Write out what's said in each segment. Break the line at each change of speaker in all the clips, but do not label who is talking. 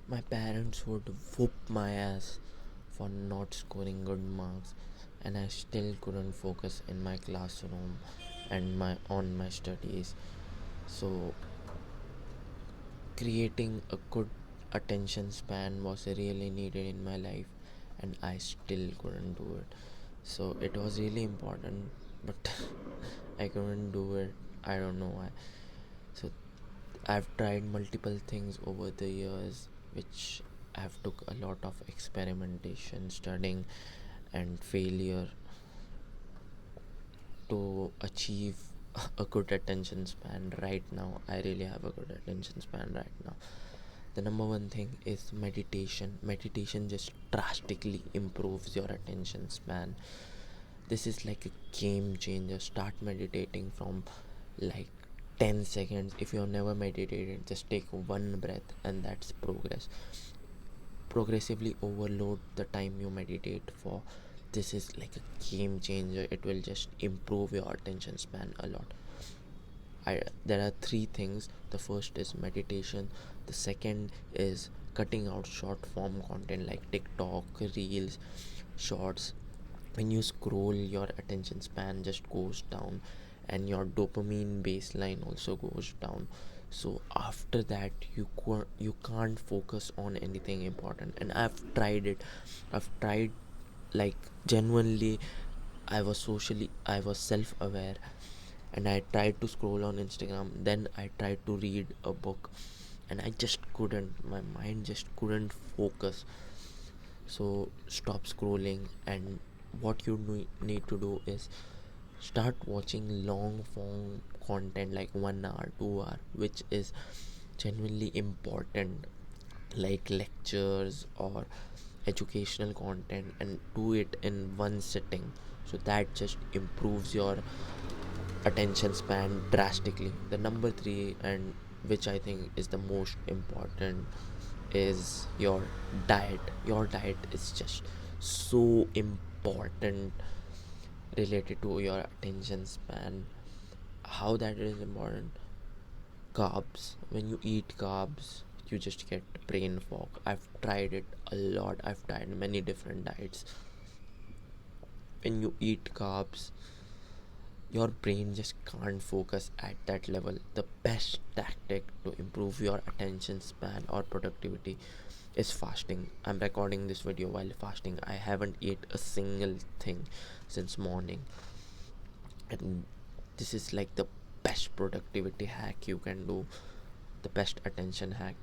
My parents would whoop my ass for not scoring good marks, and I still couldn't focus in my classroom and my studies. So creating a good attention span was really needed in my life, and I still couldn't do it. So it was really important, but I couldn't do it. I don't know why. So I've tried multiple things over the years, which have took a lot of experimentation, studying, and failure to achieve a good attention span. Right now I really have a good attention span right now. The number one thing is meditation just drastically improves your attention span. This is like a game changer. Start meditating from like 10 seconds. If you have never meditated, just take one breath, and that's progress. Progressively overload the time you meditate for. This is like a game changer. It will just improve your attention span a lot. There are three things. The first is meditation, the second is cutting out short form content like TikTok, reels, shorts. When you scroll, your attention span just goes down, and your dopamine baseline also goes down. So after that, you can't focus on anything important. And I've tried, like, genuinely. I was self aware, and I tried to scroll on Instagram, then I tried to read a book, and I just couldn't. My mind just couldn't focus. So stop scrolling, and what you need to do is start watching long form content like 1 hour, 2 hour, which is genuinely important, like lectures or educational content, and do it in one sitting. So that just improves your attention span drastically. The number three, and which I think is the most important, is your diet. Your diet is just so important related to your attention span. How that is important? Carbs. When you eat carbs, you just get brain fog. I've tried it a lot. I've tried many different diets. When you eat carbs, your brain just can't focus at that level. The best tactic to improve your attention span or productivity is fasting. I'm recording this video while fasting. I haven't ate a single thing since morning, and this is like the best productivity hack you can do, the best attention hack.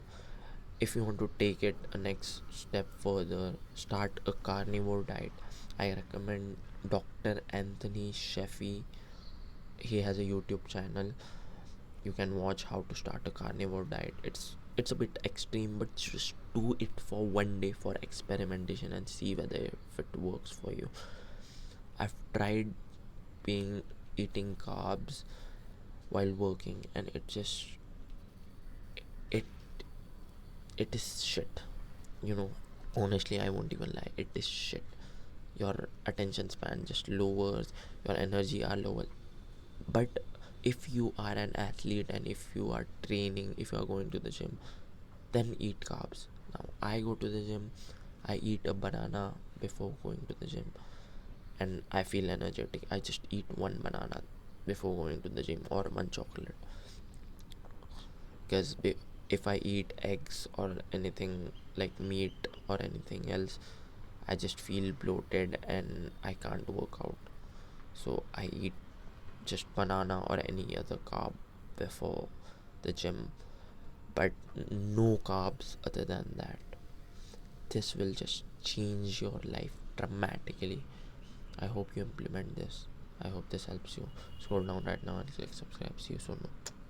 If you want to take it a next step further, start a carnivore diet. I recommend Dr. Anthony Sheffy. He has a YouTube channel. You can watch how to start a carnivore diet. It's a bit extreme, but just do it for 1 day for experimentation and see whether if it works for you. I've tried being eating carbs while working, and it it is shit. You know, honestly, I won't even lie. It is shit. Your attention span just lowers. Your energy are lower. But if you are an athlete, and if you are training, if you are going to the gym, then eat carbs. Now I go to the gym, I eat a banana before going to the gym, and I feel energetic. I just eat one banana before going to the gym, or one chocolate. Because if I eat eggs or anything like meat or anything else, I just feel bloated and I can't work out. So I eat just banana or any other carb before the gym, but no carbs other than that. This will just change your life dramatically. I hope you implement this. I hope this helps you. Scroll down right now and click subscribe. See you soon.